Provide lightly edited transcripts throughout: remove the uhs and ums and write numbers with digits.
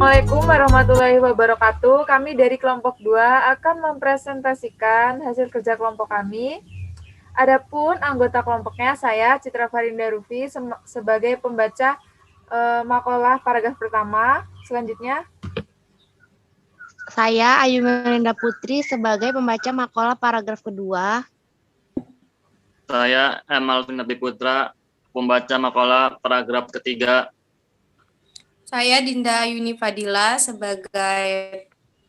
Assalamualaikum warahmatullahi wabarakatuh. Kami dari kelompok 2 akan mempresentasikan hasil kerja kelompok kami. Adapun anggota kelompoknya saya, Citra Farinda Rufi, sebagai pembaca makalah paragraf pertama. Selanjutnya, saya Ayu Melinda Putri sebagai pembaca makalah paragraf kedua. Saya Alvin Nabi Putra, pembaca makalah paragraf ketiga. Saya Dinda Yuni Fadila sebagai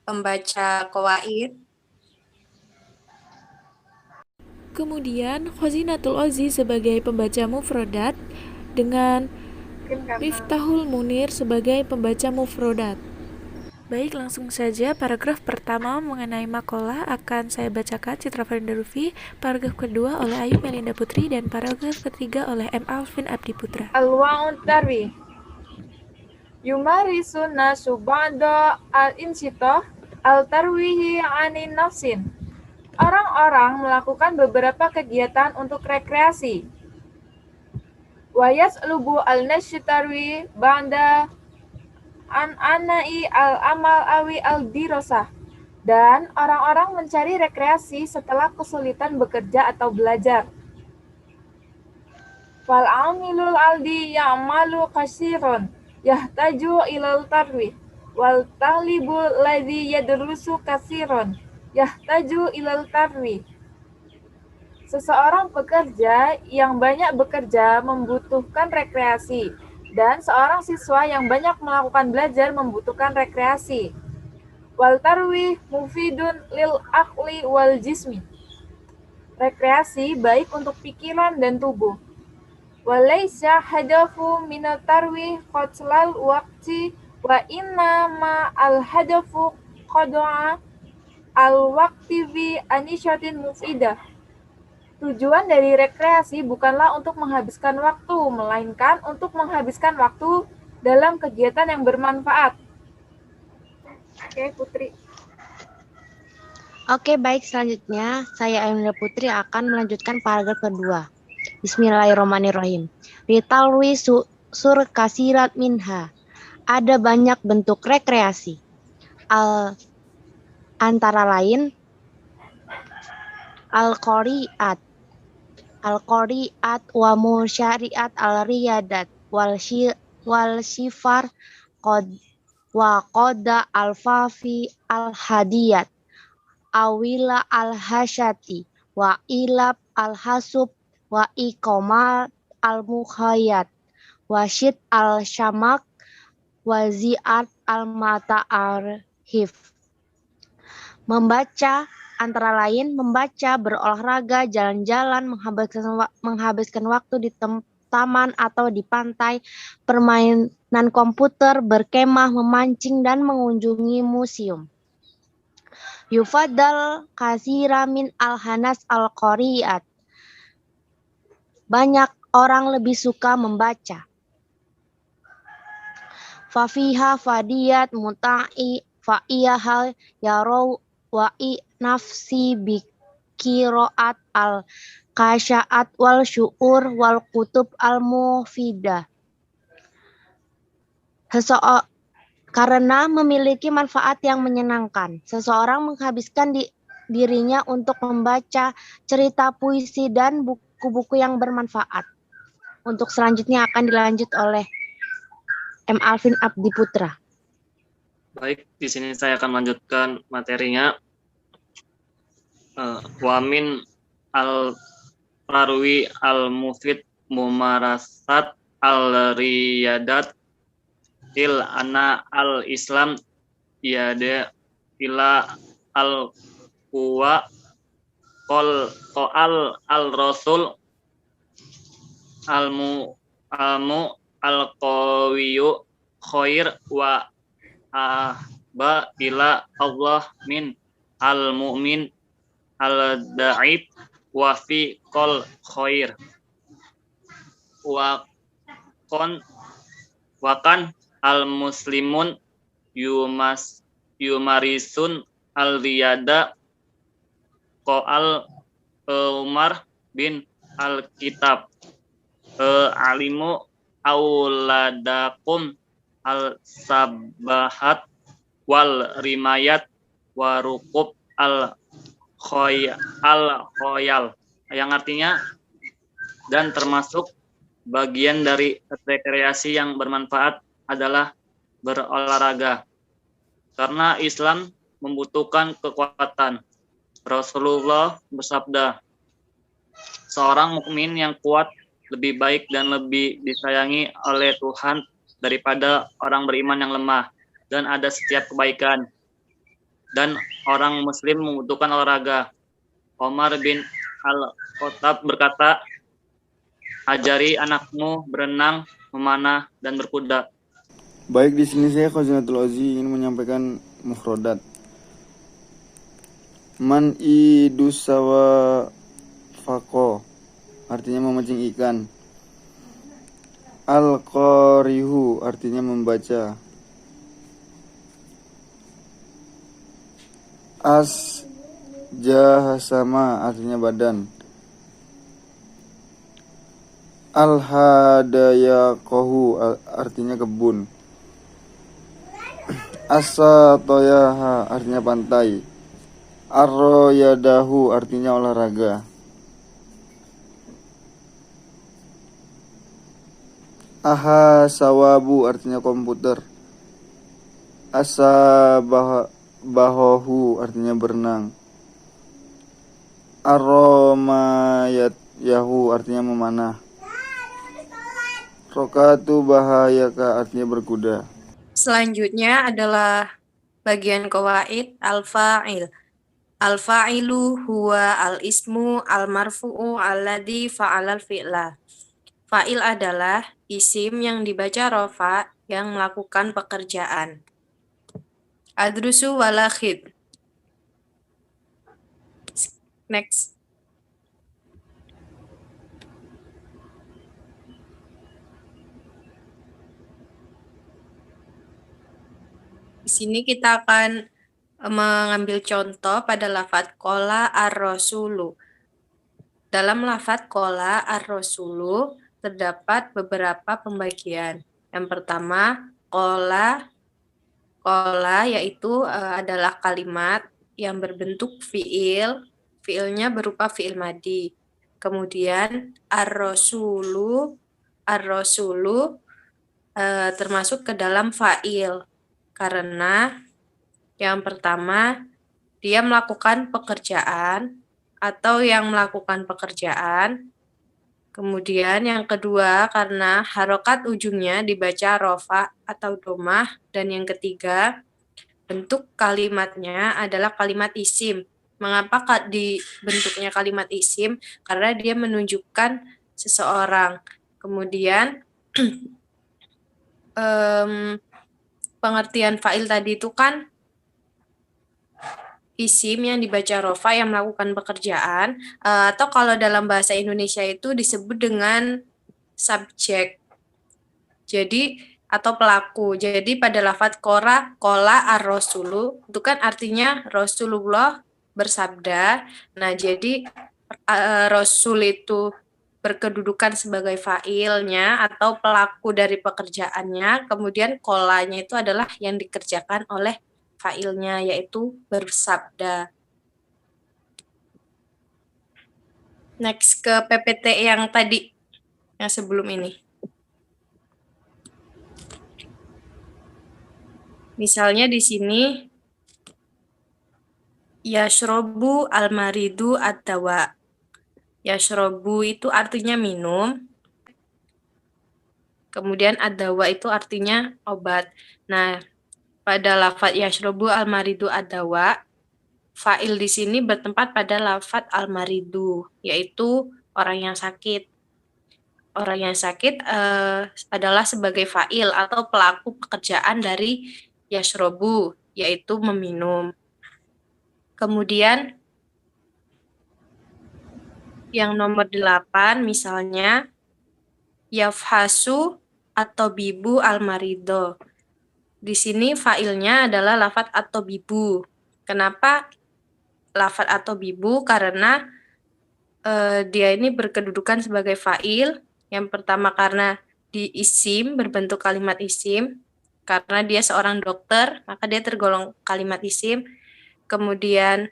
pembaca qawaid. Kemudian Khazinatul Ozi sebagai pembaca mufrodat dengan Miftahul Munir sebagai pembaca mufrodat. Baik, langsung saja paragraf pertama mengenai makalah akan saya bacakan Citra Farinda Rufi, paragraf kedua oleh Ayu Melinda Putri, dan paragraf ketiga oleh M. Alvin Abdi Putra. Al-Wa'ud Tarwi Yumarisun nasu ba'da al-insitoh al-tarwihi anin nafsin. Orang-orang melakukan beberapa kegiatan untuk rekreasi. Wayas lubu al-nasyitarwi ba'da an-anai al-amal awi al-dirosah. Dan orang-orang mencari rekreasi setelah kesulitan bekerja atau belajar. Fal amilul aldi ya'malu kasiron yahtaju ilal tarwi wal talibul ladzi yadrusu kasiron yahtaju ilal tarwi. Seseorang pekerja yang banyak bekerja membutuhkan rekreasi, dan seorang siswa yang banyak melakukan belajar membutuhkan rekreasi. Wal tarwi mufidun lil aqli wal jismi. Rekreasi baik untuk pikiran dan tubuh. Walaysa hadafu minat tarwi qatlal waqti wa inna ma al hadafu qada'a al waqti bi anisyatin mufidah. Tujuan dari rekreasi bukanlah untuk menghabiskan waktu, melainkan untuk menghabiskan waktu dalam kegiatan yang bermanfaat. Oke, Putri. Oke, baik, selanjutnya saya Ayu Putri akan melanjutkan paragraf kedua. Bismillahirrahmanirrahim. Ritalwi sur kasirat minha. Ada banyak bentuk rekreasi. Antara lain al-qari'at wa musyari'at al-riyadat wal shifar wa qada al-fafi al-hadiyat awila al-hasyati wa ilab al-hasub wa iqamal al-mukhayat wa syid al-syamak wa zi'at al-mata arhif. Membaca, antara lain membaca, berolahraga, jalan-jalan, menghabiskan waktu di taman atau di pantai, permainan komputer, berkemah, memancing, dan mengunjungi museum. Yufadal kasira min al-hanas al-qari'at. Banyak orang lebih suka membaca. Fafiha fadiyat muta'i fa'iyahal yarau wa'i nafsi bikiroat al-kasya'at wal syu'ur wal kutub al-mufidah. Karena memiliki manfaat yang menyenangkan. Seseorang menghabiskan dirinya untuk membaca cerita puisi dan buku-buku yang bermanfaat. Untuk selanjutnya akan dilanjut oleh M. Alvin Abdi Putra. Baik, di sini saya akan melanjutkan materinya. Wamin al-Farwi al-Mufid Mumarasat al-Riyadat il ana al-Islam yada ila al-Quwa qol al-Rasul al-Mu'amu al-Qawiyu khair wa ba ila Allah min al-mu'min al-da'ib wa fi qol khair wa kan al-muslimun yumarisun al-riyada qal Umar bin al-Kitab alimu auladakum al-sabahat wal rimayat wa rukub al-khoyal, yang artinya dan termasuk bagian dari rekreasi yang bermanfaat adalah berolahraga, karena Islam membutuhkan kekuatan. Rasulullah bersabda, seorang mukmin yang kuat lebih baik dan lebih disayangi oleh Tuhan daripada orang beriman yang lemah dan ada setiap kebaikan. Dan orang muslim membutuhkan olahraga. Omar bin Al-Khattab berkata, ajari anakmu berenang, memanah, dan berkuda. Baik, di sini saya Khazinatul Ozi ingin menyampaikan mufrodat. Man idusawa fako, artinya memancing ikan. Al-qarihu, artinya membaca. As-jahasama, artinya badan. Al-hadayaqahu, artinya kebun. As-satoyaha, artinya pantai. Ar-royadahu, artinya olahraga. Aha sawabu, artinya komputer. Asabahohu, artinya berenang. Aromayat yahu, artinya memanah. Rokatu bahayaka, artinya berkuda. Selanjutnya adalah bagian qawaid al-fa'il. Al-fa'ilu huwa al-ismu al-marfu'u alladhi fa'alal fi'la. Fa'il adalah isim yang dibaca rofa yang melakukan pekerjaan. Adrusu walakhid. Next. Di sini kita akan mengambil contoh pada lafadz qola ar-rasulu. Dalam lafadz qola ar-rasulu terdapat beberapa pembagian. Yang pertama, qola yaitu adalah kalimat yang berbentuk fiil, fiilnya berupa fiil madi. Kemudian ar-rasulu termasuk ke dalam fa'il. Karena yang pertama, dia melakukan pekerjaan atau yang melakukan pekerjaan. Kemudian yang kedua, karena harokat ujungnya dibaca rofa atau domah. Dan yang ketiga, bentuk kalimatnya adalah kalimat isim. Mengapa dibentuknya kalimat isim? Karena dia menunjukkan seseorang. Kemudian pengertian fa'il tadi itu kan isim yang dibaca rofa yang melakukan pekerjaan, atau kalau dalam bahasa Indonesia itu disebut dengan subjek. Jadi atau pelaku. Jadi pada lafadz qola ar-rasulu itu kan artinya Rasulullah bersabda. Nah, jadi Rasul itu berkedudukan sebagai fa'ilnya atau pelaku dari pekerjaannya, kemudian kolanya itu adalah yang dikerjakan oleh fa'ilnya, yaitu bersabda. Next ke PPT yang tadi, yang sebelum ini. Misalnya di sini, yashrobu al-maridu ad-dawa. Yashrobu itu artinya minum. Kemudian ad-dawa itu artinya obat. Nah, pada lafadz yashrobu al-maridu ad-dawa, fa'il di sini bertempat pada lafadz al-maridu, yaitu orang yang sakit. Orang yang sakit adalah sebagai fa'il atau pelaku pekerjaan dari yashrobu, yaitu meminum. Kemudian yang nomor 8 misalnya yafhasu atau bibu al-marido. Di sini fa'ilnya adalah lafadz atau bibu. Kenapa lafadz atau bibu? Karena dia ini berkedudukan sebagai fa'il. Yang pertama karena di isim, berbentuk kalimat isim. Karena dia seorang dokter, maka dia tergolong kalimat isim. Kemudian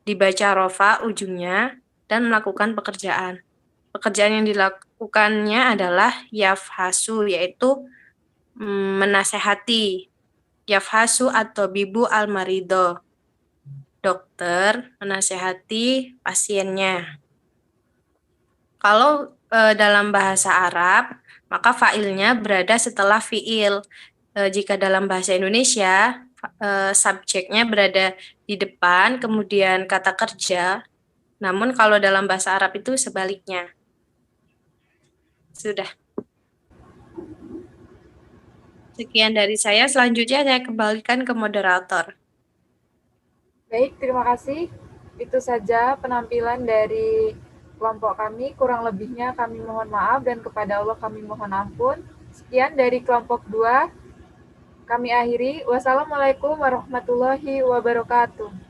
dibaca rofa ujungnya dan melakukan pekerjaan. Pekerjaan yang dilakukannya adalah yafhasu, yaitu menasehati. Yafhasu atau bibu al-marido. Dokter menasehati pasiennya. Kalau dalam bahasa Arab, maka fa'ilnya berada setelah fi'il. Jika dalam bahasa Indonesia, subjeknya berada di depan, kemudian kata kerja. Namun kalau dalam bahasa Arab itu sebaliknya. Sudah. Sekian dari saya. Selanjutnya saya kembalikan ke moderator. Baik, terima kasih. Itu saja penampilan dari kelompok kami. Kurang lebihnya kami mohon maaf dan kepada Allah kami mohon ampun. Sekian dari kelompok 2. Kami akhiri. Wassalamualaikum warahmatullahi wabarakatuh.